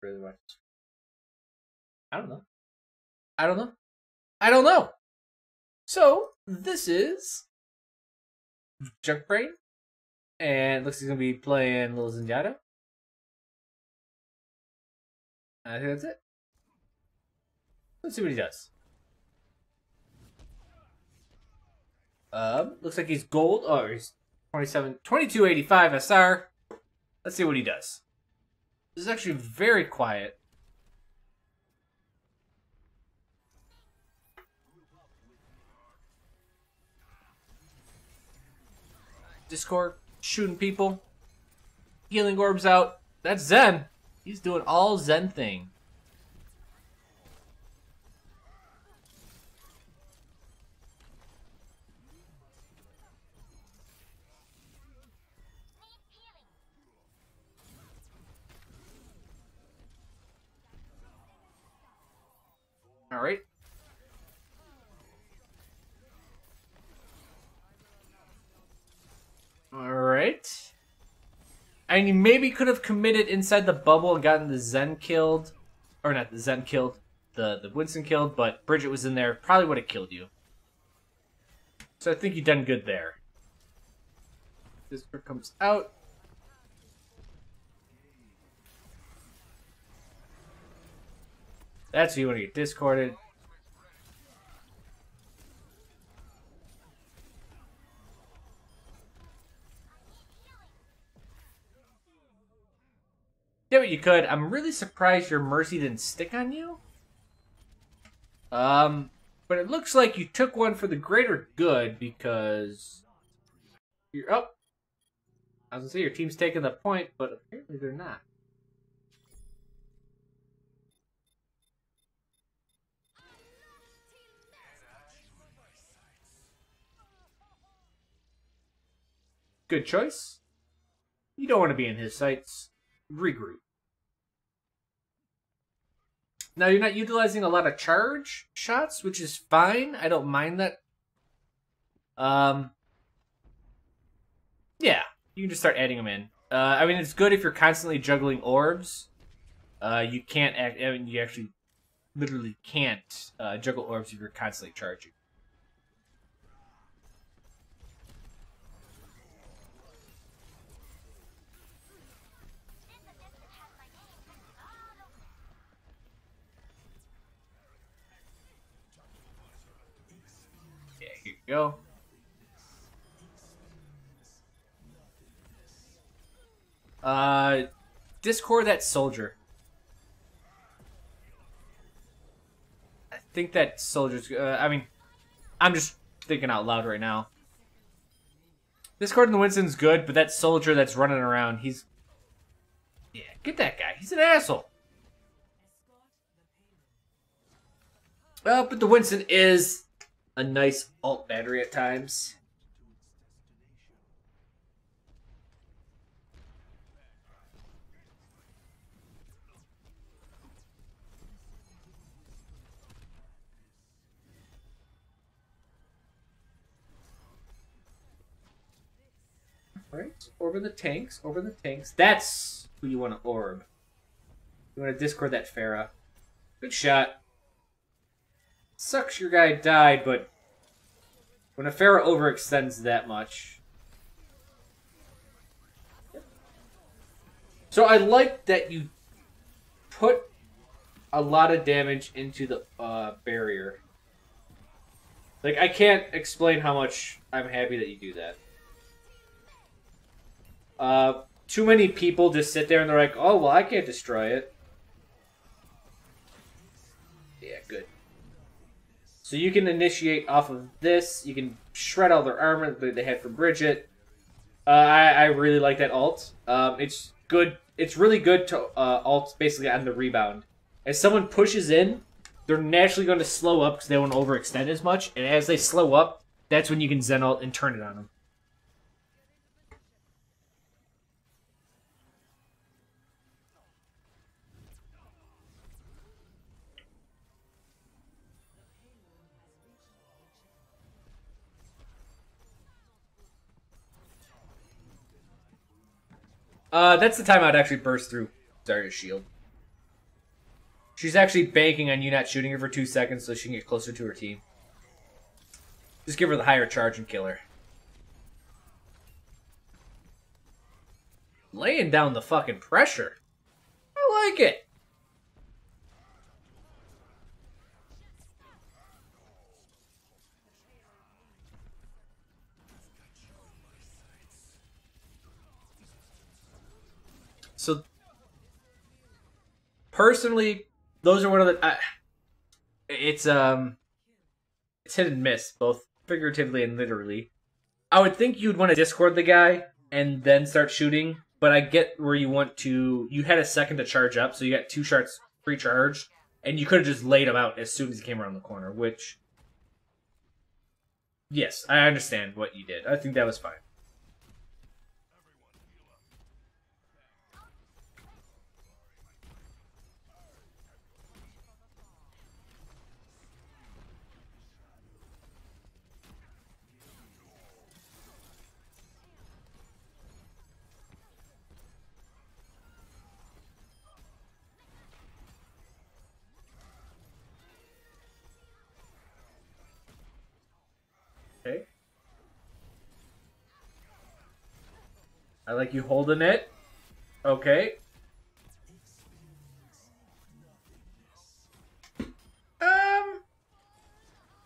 Really much. I don't know. I don't know. I don't know. So this is Junkbrain, and looks like he's gonna be playing Little Zenyatta. I think that's it. Let's see what he does. Looks like he's gold. Oh, he's 2285 SR. Let's see what he does. This is actually very quiet. Discord shooting people, healing orbs out. That's Zen. He's doing all Zen thing. All right. Alright. And you maybe could have committed inside the bubble and gotten the Zen killed. Or not the Zen killed. The Winston killed, but Bridget was in there. Probably would have killed you. So I think you've done good there. This comes out. That's what you want to get discorded. Did what you could. I'm really surprised your Mercy didn't stick on you. But it looks like you took one for the greater good because you're up. I was gonna say your team's taking the point, but apparently they're not. Good choice. You don't want to be in his sights. Regroup. Now, you're not utilizing a lot of charge shots, which is fine. I don't mind that. Yeah, you can just start adding them in. I mean, it's good if you're constantly juggling orbs. You can't act. I mean, you actually literally can't juggle orbs if you're constantly charging. Here you go. Discord that soldier. I think that soldier's... I mean, I'm just thinking out loud right now. Discord and the Winston's good, but that soldier that's running around, he's... Yeah, get that guy. He's an asshole. But the Winston is a nice alt battery at times. Right, orb in the tanks, orb in the tanks. That's who you want to orb. You want to discord that Pharah. Good shot. Sucks your guy died, but when a Pharah overextends that much. So I like that you put a lot of damage into the barrier. Like, I can't explain how much I'm happy that you do that. Too many people just sit there and they're like, oh, well, I can't destroy it. Yeah, good. So you can initiate off of this. You can shred all their armor that they had from Bridget. I really like that alt. It's good. It's really good to alt basically on the rebound. As someone pushes in, they're naturally going to slow up because they won't overextend as much. And as they slow up, that's when you can Zen alt and turn it on them. That's the time I'd actually burst through Zarya's shield. She's actually banking on you not shooting her for 2 seconds so she can get closer to her team. Just give her the higher charge and kill her. Laying down the fucking pressure. I like it. So, personally, those are one of the... it's hit and miss, both figuratively and literally. I would think you'd want to discord the guy and then start shooting, but I get where you want to... You had a second to charge up, so you got 2 shots pre-charged, and you could have just laid him out as soon as he came around the corner, which... Yes, I understand what you did. I think that was fine. Okay. I like you holding it. Okay.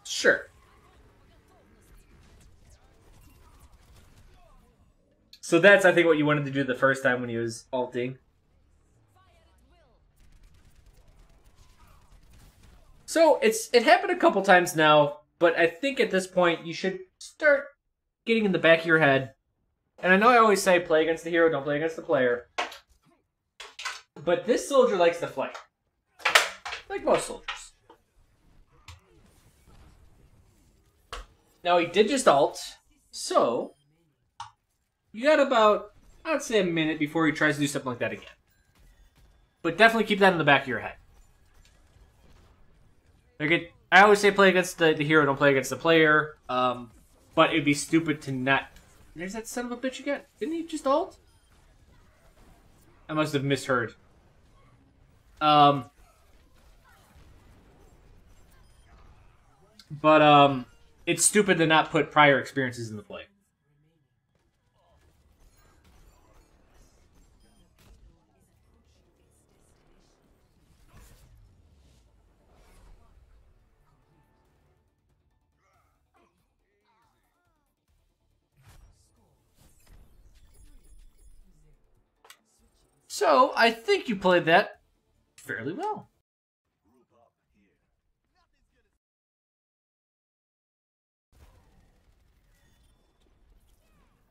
Sure. So that's, I think, what you wanted to do the first time when he was ulting. So it happened a couple times now, but I think at this point you should start getting in the back of your head. And I know I always say play against the hero, don't play against the player. But this soldier likes to flank. Like most soldiers. Now he did just ult, so you got about, I'd say, a minute before he tries to do something like that again. But definitely keep that in the back of your head. Like I always say play against the hero, don't play against the player. But it'd be stupid to not... There's that son of a bitch again. Didn't he just ult? I must have misheard. It's stupid to not put prior experiences in the play. So, I think you played that fairly well.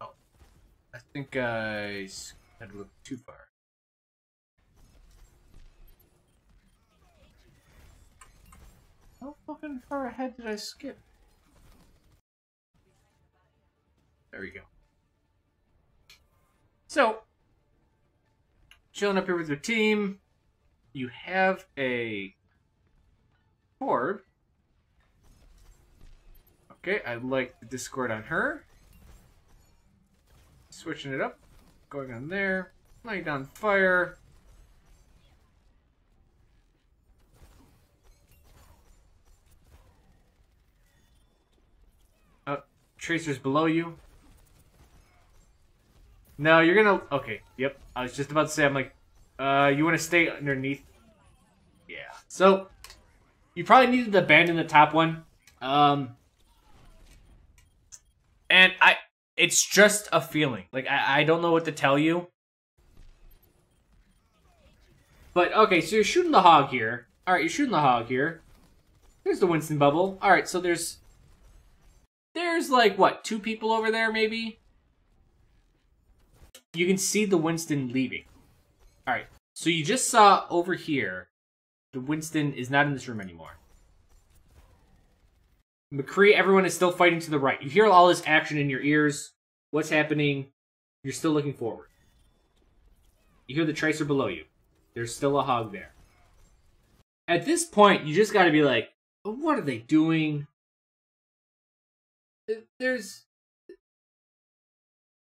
Oh. I think I had to look too far. How fucking far ahead did I skip? There we go. So, chilling up here with your team. You have a board. Okay, I like the Discord on her. Switching it up. Going on there. Laying down fire. Oh, Tracer's below you. No, you're gonna... Okay, yep. I was just about to say, I'm like, you want to stay underneath? Yeah. So, you probably needed to abandon the top one. And it's just a feeling. Like, I don't know what to tell you. But, okay, so you're shooting the hog here. Alright, you're shooting the hog here. There's the Winston bubble. Alright, so there's like, what, 2 people over there, maybe? You can see the Winston leaving. Alright, so you just saw over here, the Winston is not in this room anymore. McCree, everyone is still fighting to the right. You hear all this action in your ears. What's happening? You're still looking forward. You hear the Tracer below you. There's still a hog there. At this point, you just gotta be like, what are they doing?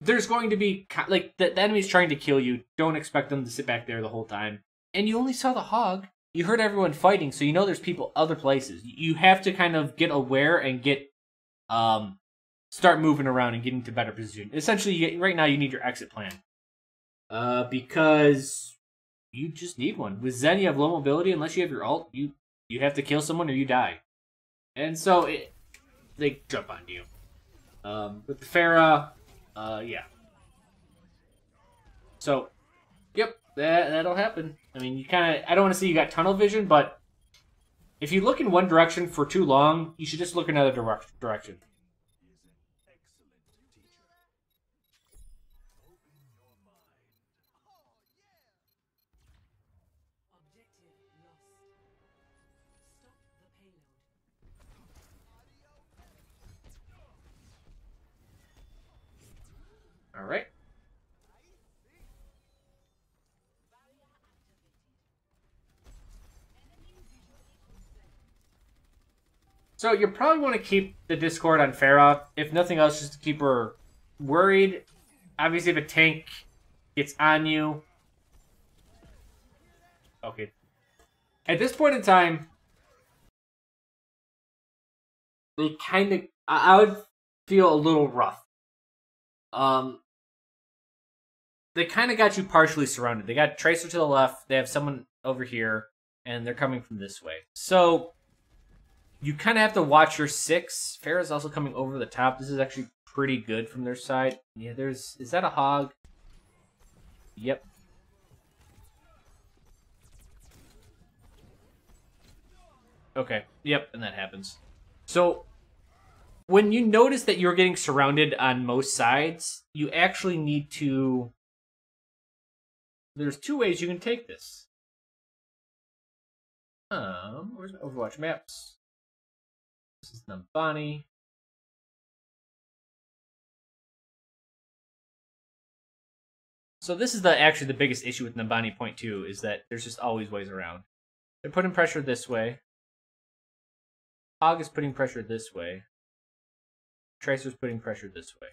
There's going to be, like, the enemy's trying to kill you. Don't expect them to sit back there the whole time. And you only saw the hog you heard everyone fighting, so you know there's people other places. You have to kind of get aware and get start moving around and getting to better position. Essentially, right now you need your exit plan. Because you just need one. With Zen, you have low mobility. Unless you have your ult, you have to kill someone or you die. And so they jump on you. With the Pharah, yeah. So, yep, that'll happen. I mean, you kind of, I don't want to say you got tunnel vision, but if you look in one direction for too long, you should just look another direction. All right. So you probably want to keep the Discord on Pharah, if nothing else, just to keep her worried. Obviously, if a tank gets on you... Okay. At this point in time, they kind of... I would feel a little rough. They kind of got you partially surrounded. They got Tracer to the left, they have someone over here, and they're coming from this way. So... you kind of have to watch your 6. Pharah's also coming over the top. This is actually pretty good from their side. Yeah, there's... is that a hog? Yep. Okay. Yep, and that happens. So, when you notice that you're getting surrounded on most sides, you actually need to... there's 2 ways you can take this. Where's my Overwatch maps? This is Nambani. So this is actually the biggest issue with Nambani point 2 is that there's just always ways around. They're putting pressure this way. Hog is putting pressure this way. Tracer's putting pressure this way.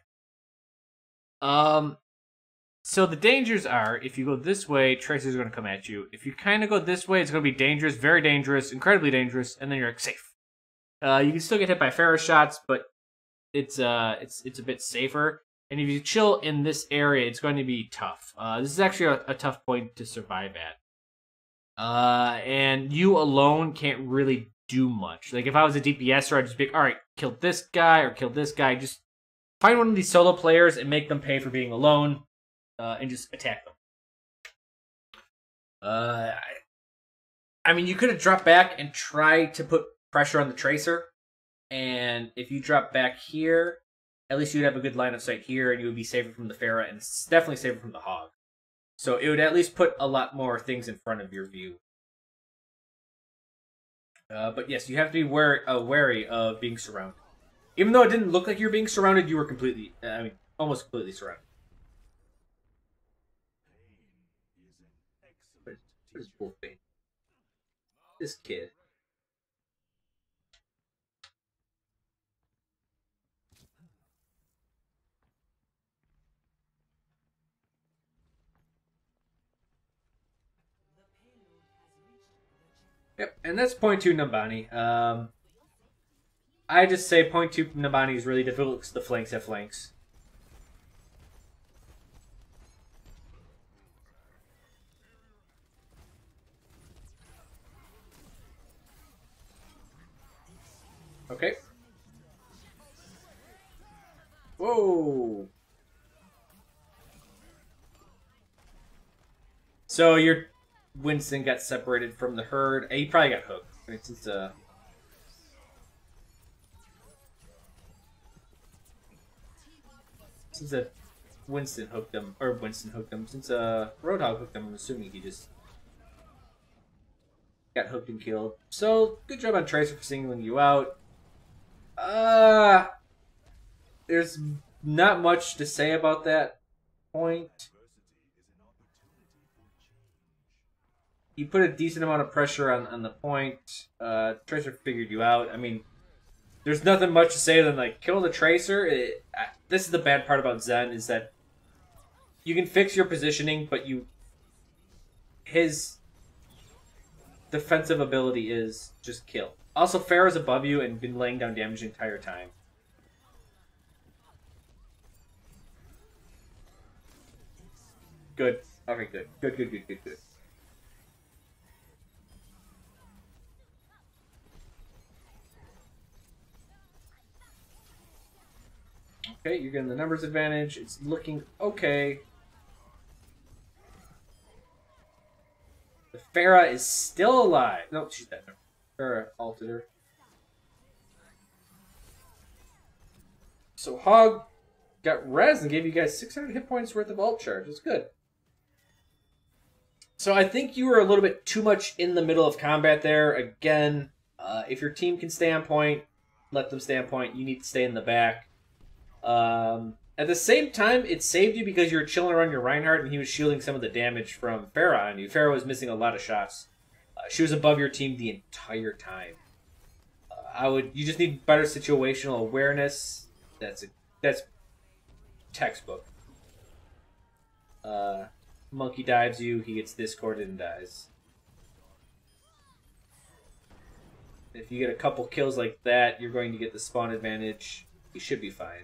So the dangers are, if you go this way, Tracer's going to come at you. If you kind of go this way, it's going to be dangerous, very dangerous, incredibly dangerous, and then you're like safe. You can still get hit by Pharah shots, but it's a bit safer. And if you chill in this area, it's going to be tough. This is actually a tough point to survive at. And you alone can't really do much. Like, if I was a DPSer, I'd just be like, alright, kill this guy or kill this guy. Just find one of these solo players and make them pay for being alone, and just attack them. I mean, you could have dropped back and tried to put pressure on the Tracer, and if you drop back here, at least you'd have a good line of sight here, and you would be safer from the Pharah, and definitely safer from the Hog. So it would at least put a lot more things in front of your view. But yes, you have to be wary of being surrounded. Even though it didn't look like you were being surrounded, you were completely, almost completely surrounded. What is Wolfbane? This kid. Yep, and that's point 2 Nambani. I just say point 2 Nambani is really difficult because the flanks have flanks. Okay. Whoa! So your Winston got separated from the herd. He probably got hooked. I mean, since Winston hooked him, since Roadhog hooked him, I'm assuming he just got hooked and killed. So, good job on Tracer for singling you out. There's not much to say about that point. You put a decent amount of pressure on the point. Tracer figured you out. I mean, there's nothing much to say than, like, kill the Tracer. This is the bad part about Zen, is that you can fix your positioning, but the defensive ability is just kill. Also, Pharah's above you and been laying down damage the entire time. Good. Okay, good. Good. Okay, you're getting the numbers advantage. It's looking okay. The Pharah is still alive. No, she's dead. Pharah ulted her. So Hog got res and gave you guys 600 hit points worth of ult charge. It's good. So I think you were a little bit too much in the middle of combat there. Again, if your team can stay on point, let them stay on point. You need to stay in the back. At the same time, it saved you because you were chilling around your Reinhardt and he was shielding some of the damage from Pharah on you. Pharah was missing a lot of shots. She was above your team the entire time. You just need better situational awareness. That's textbook. Monkey dives you, he gets discorded and dies. If you get a couple kills like that, you're going to get the spawn advantage. You should be fine.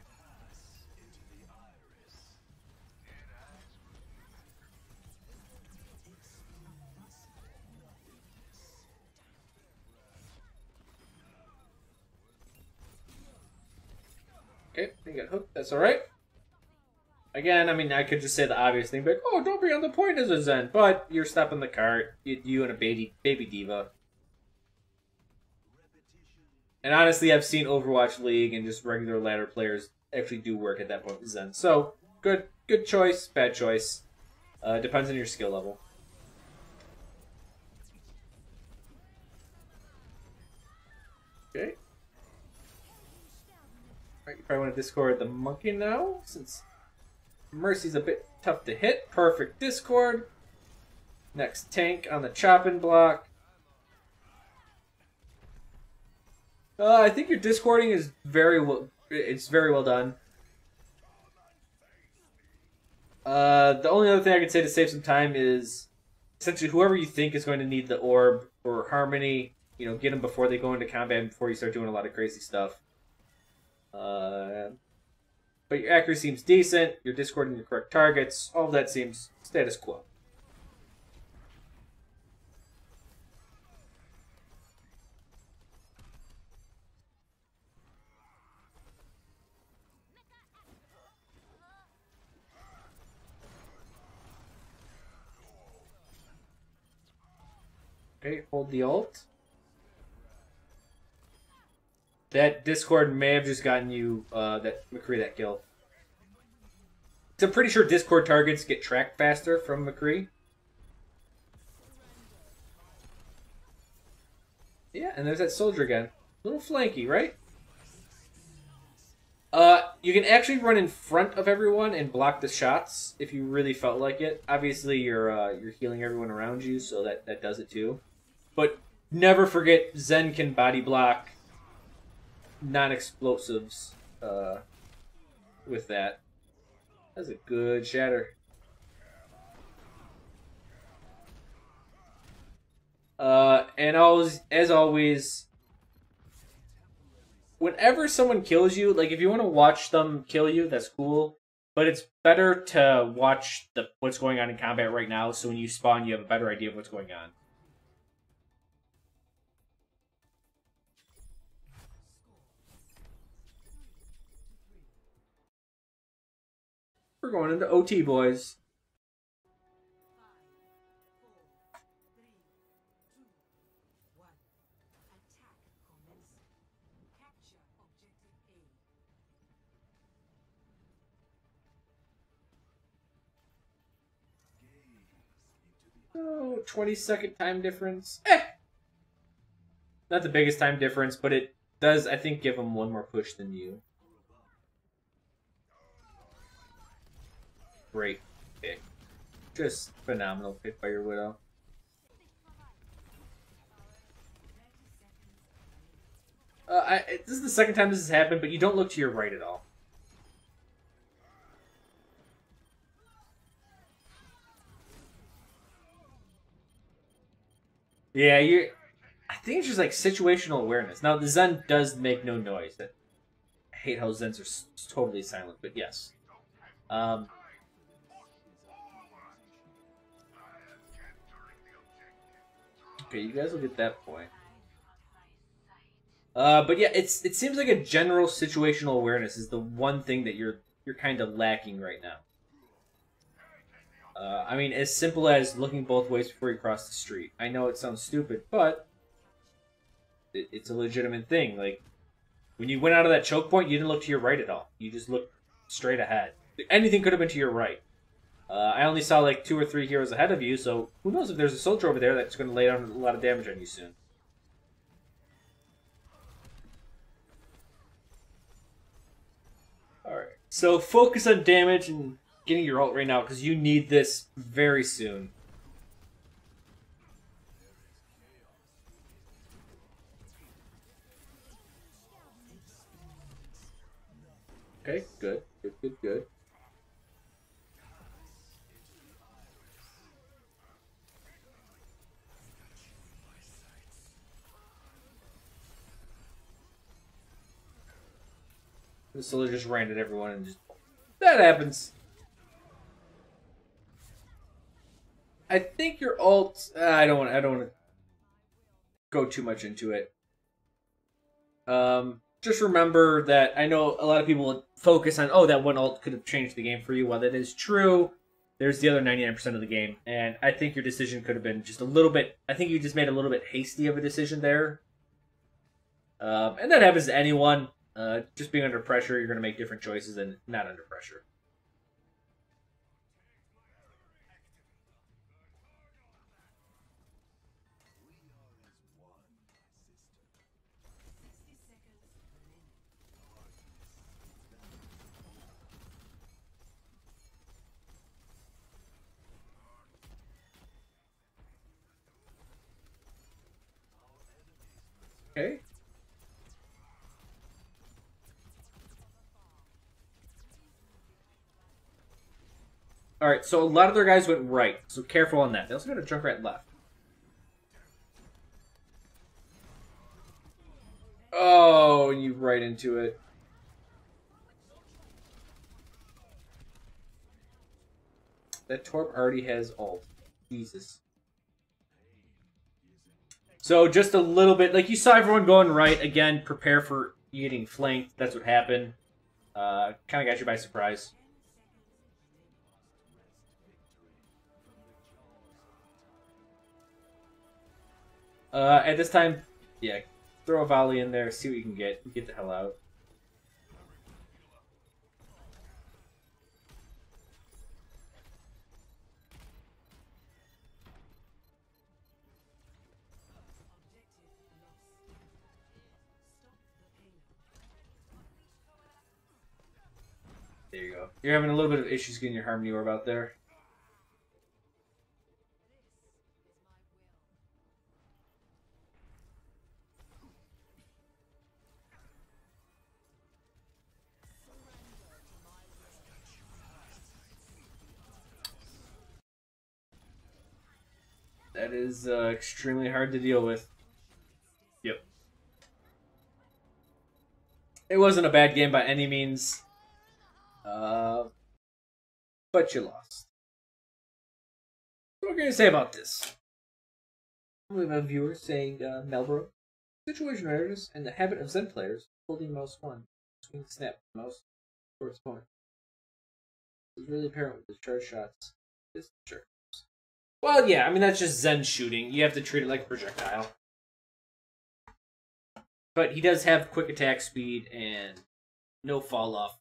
Okay, you got hooked. That's alright. Again, I mean, I could just say the obvious thing, but oh, don't be on the point as a Zen. But you're stopping the cart. You and a baby diva. And honestly, I've seen Overwatch League and just regular ladder players actually do work at that point with Zen. So, good choice, bad choice. Depends on your skill level. Okay. Alright, you probably want to discord the monkey now, since Mercy's a bit tough to hit. Perfect discord. Next tank on the chopping block. I think your discording is very well. It's very well done. The only other thing I could say to save some time is essentially whoever you think is going to need the orb or harmony, you know, get them before they go into combat and before you start doing a lot of crazy stuff. But your accuracy seems decent. You're discording your correct targets. All of that seems status quo. Okay, hold the ult. That Discord may have just gotten you that McCree that kill. So I'm pretty sure Discord targets get tracked faster from McCree. Yeah, and there's that soldier again. A little flanky, right? You can actually run in front of everyone and block the shots if you really felt like it. Obviously, you're healing everyone around you, so that does it too. But never forget, Zen can body block non-explosives with that. That's a good shatter. And as always, whenever someone kills you, like if you want to watch them kill you, that's cool. But it's better to watch what's going on in combat right now, so when you spawn, you have a better idea of what's going on. We're going into OT, boys. Oh, 20-second time difference. Not the biggest time difference, but it does, I think, give them one more push than you. Great pick. Just phenomenal pick by your Widow. This is the second time this has happened, but you don't look to your right at all. Yeah, you. I think it's just like situational awareness. Now the Zen does make no noise. I hate how Zens are totally silent, but yes. Um, okay, you guys will get that point. But yeah, it seems like a general situational awareness is the one thing that you're kind of lacking right now. I mean, as simple as looking both ways before you cross the street. I know it sounds stupid, but it's a legitimate thing. Like when you went out of that choke point, you didn't look to your right at all. You just looked straight ahead. Anything could have been to your right. I only saw like 2 or 3 heroes ahead of you, so who knows if there's a soldier over there that's going to lay down a lot of damage on you soon. Alright, so focus on damage and getting your ult right now, because you need this very soon. Okay, good, good, good, good. The soldier just ran at everyone and just... That happens. I think your ult... I don't want to go too much into it. Just remember that I know a lot of people focus on, oh, that one ult could have changed the game for you. While that is true, there's the other 99% of the game. And I think your decision could have been just a little bit... I think you just made a little bit hasty of a decision there. And that happens to anyone. Just being under pressure, you're going to make different choices than not under pressure. Okay. Alright, so a lot of their guys went right, so careful on that. They also got a Junkrat left. Oh, you right into it. That Torp already has ult. Jesus. So just a little bit, like you saw everyone going right. Again, prepare for getting flanked. That's what happened. Kind of got you by surprise. At this time, yeah, throw a volley in there, see what you can get. Get the hell out. There you go. You're having a little bit of issues getting your Harmony Orb out there. That is extremely hard to deal with. Yep. It wasn't a bad game by any means. But you lost. What are we going to say about this? We have a viewer saying, Melbro, situation awareness and the habit of Zen players holding mouse 1, swing snap mouse towards opponent. It's really apparent with his charge shots. This sure. Well, yeah, I mean, that's just Zen shooting. You have to treat it like a projectile. But he does have quick attack speed and no fall off.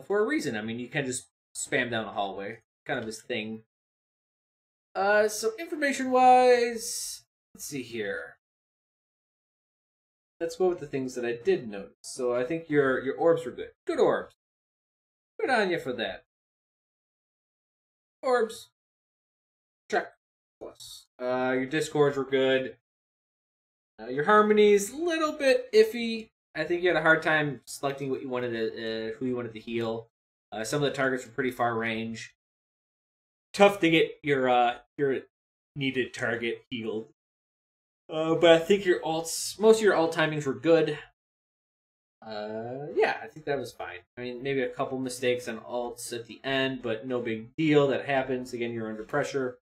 For a reason. I mean, you can just spam down a hallway. Kind of his thing. So information-wise, let's see here. Let's go with the things that I did notice. So I think your orbs were good. Good orbs. Good on you for that. Orbs. Check. Plus. Your discords were good. Your harmonies, a little bit iffy. I think you had a hard time selecting what you wanted to, who you wanted to heal. Some of the targets were pretty far range. Tough to get your needed target healed But I think your alts, most of your alt timings were good. Yeah, I think that was fine. I mean, maybe a couple mistakes on alts at the end, but no big deal. That happens. Again, you're under pressure.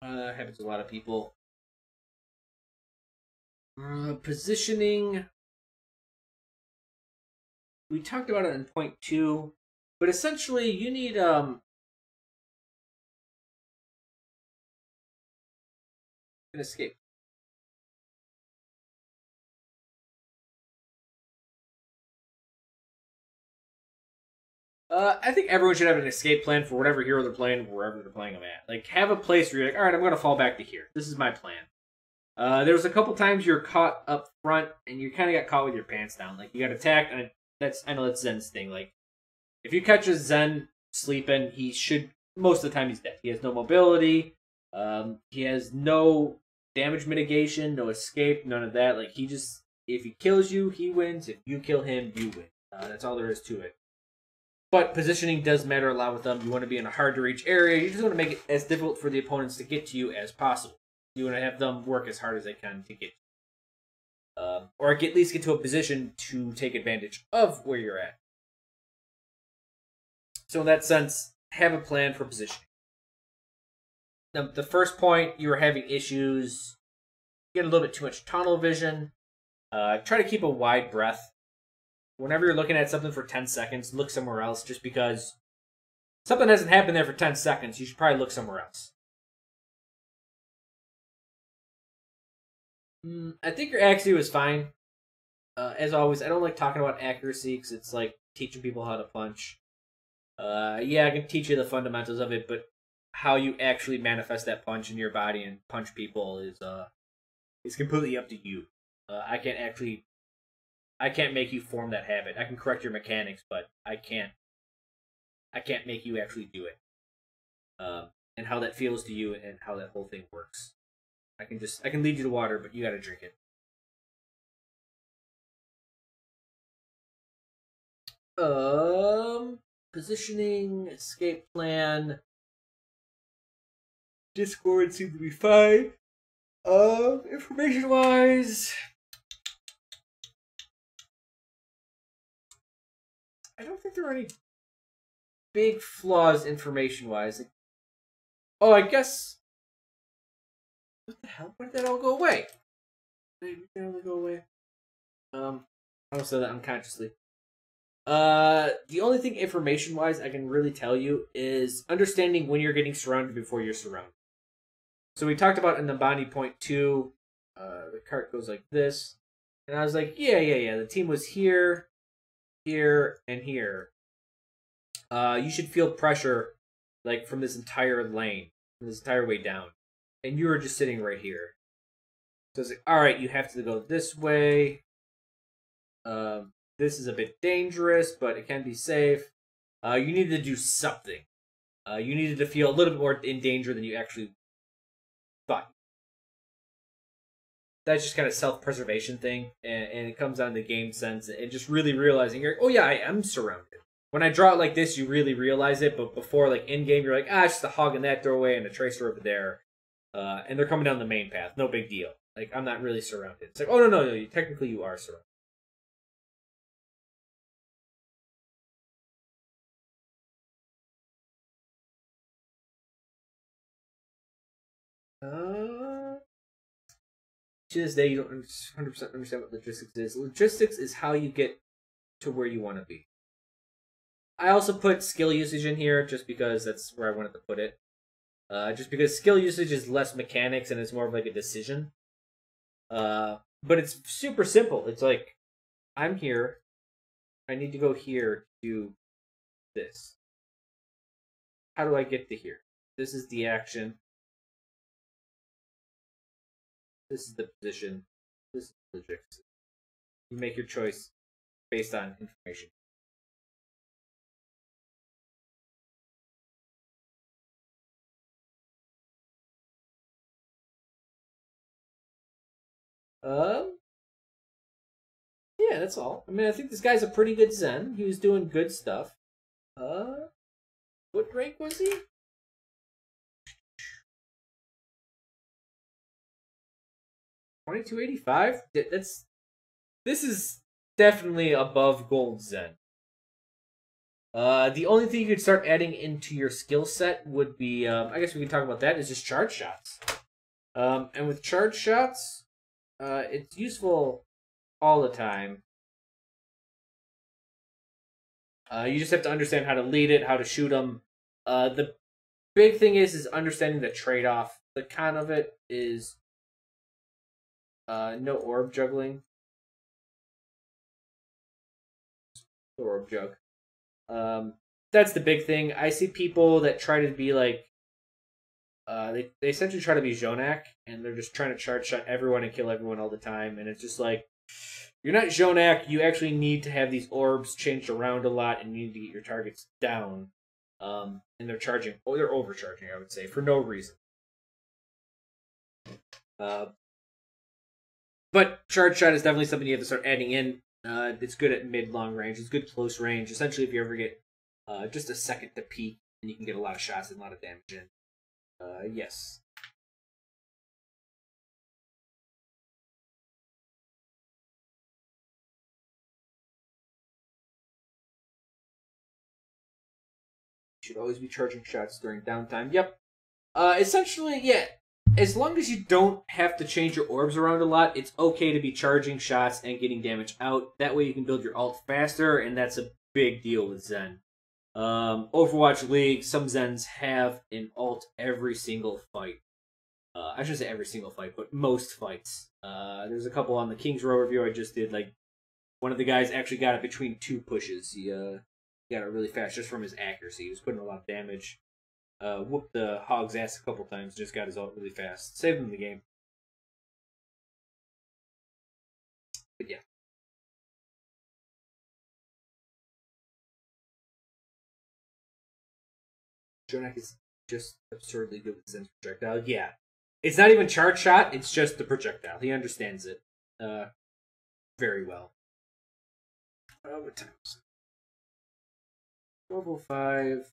Happens to a lot of people. Positioning. We talked about it in point 2, but essentially you need an escape. I think everyone should have an escape plan for whatever hero they're playing, wherever they're playing them at. Like, have a place where you're like, all right, I'm going to fall back to here. This is my plan. There was a couple times you were caught up front, and you kind of got caught with your pants down. Like, you got attacked, and I know that's Zen's thing. Like, if you catch a Zen sleeping, he should, most of the time he's dead. He has no mobility. He has no damage mitigation, no escape, none of that. Like, he just, if he kills you, he wins. If you kill him, you win. That's all there is to it. But positioning does matter a lot with them. You want to be in a hard-to-reach area. You just want to make it as difficult for the opponents to get to you as possible. You want to have them work as hard as they can to get or at least get to a position to take advantage of where you're at. So in that sense, have a plan for positioning. Now, the first point, you were having issues, get a little bit too much tunnel vision. Try to keep a wide breath. Whenever you're looking at something for 10 seconds, look somewhere else, just because something hasn't happened there for 10 seconds. You should probably look somewhere else. I think your accuracy was fine. As always, I don't like talking about accuracy because it's like teaching people how to punch. Yeah, I can teach you the fundamentals of it, but how you actually manifest that punch in your body and punch people is completely up to you. I can't make you form that habit. I can correct your mechanics, but I can't make you actually do it. And how that feels to you and how that whole thing works. I can lead you to water, but you gotta drink it. Positioning, escape plan. Discord seems to be fine. Information wise, I don't think there are any big flaws information wise. Like, oh, I guess. What the hell? Where did that all go away? Did that all go away? I also said that unconsciously. The only thing information wise I can really tell you is understanding when you're getting surrounded before you're surrounded. So we talked about in the Nabani point 2, the cart goes like this, and I was like, yeah. The team was here, here, and here. You should feel pressure like from this entire lane, from this entire way down, and you were just sitting right here. So it's like, all right, you have to go this way. This is a bit dangerous, but it can be safe. You needed to do something. You needed to feel a little bit more in danger than you actually thought. That's just kind of self-preservation thing, and it comes down to the game sense and just really realizing, oh yeah, I am surrounded. When I draw it like this, you really realize it, but before, like, in-game, you're like, it's just a hog in that doorway and a tracer over there, and they're coming down the main path. No big deal. Like, I'm not really surrounded. It's like, oh, no, technically you are surrounded. To this day, you don't 100% understand what logistics is. Logistics is how you get to where you want to be. I also put skill usage in here just because that's where I wanted to put it. Just because skill usage is less mechanics and it's more of like a decision. But it's super simple. It's like, I'm here. I need to go here to do this. How do I get to here? This is the action. This is the position. This is the logistics. You make your choice based on information. Yeah, that's all. I mean, I think this guy's a pretty good Zen. He was doing good stuff. What rank was he? 2285. This is definitely above Gold Zen. The only thing you could start adding into your skill set would be, I guess we can talk about that, is just charge shots. And with charge shots, it's useful all the time. You just have to understand how to lead it, how to shoot them. The big thing is understanding the trade-off. The con of it is no orb juggling. Orb jug. That's the big thing. I see people that try to be like, they essentially try to be Jonak, and they're just trying to charge shot everyone and kill everyone all the time, and it's just like, you're not Jonak, you actually need to have these orbs changed around a lot, and you need to get your targets down. And they're charging, they're overcharging, I would say, for no reason. But charge shot is definitely something you have to start adding in. It's good at mid-long range. It's good close range. Essentially, if you ever get just a second to peek, and you can get a lot of shots and a lot of damage in. Yes. You should always be charging shots during downtime. Yep. Essentially, yeah. As long as you don't have to change your orbs around a lot, it's okay to be charging shots and getting damage out. That way you can build your ult faster, and that's a big deal with Zen. Overwatch League, some Zens have an ult every single fight. I shouldn't say every single fight, but most fights. There's a couple on the King's Row review I just did. Like, one of the guys actually got it between 2 pushes. He got it really fast just from his accuracy. He was putting a lot of damage. Whooped the Hog's ass a couple times, just got his ult really fast. Saved him the game. But yeah. Jonak is just absurdly good with Zen's projectile. Yeah. It's not even charge shot, it's just the projectile. He understands it very well. What time is it? 12:05.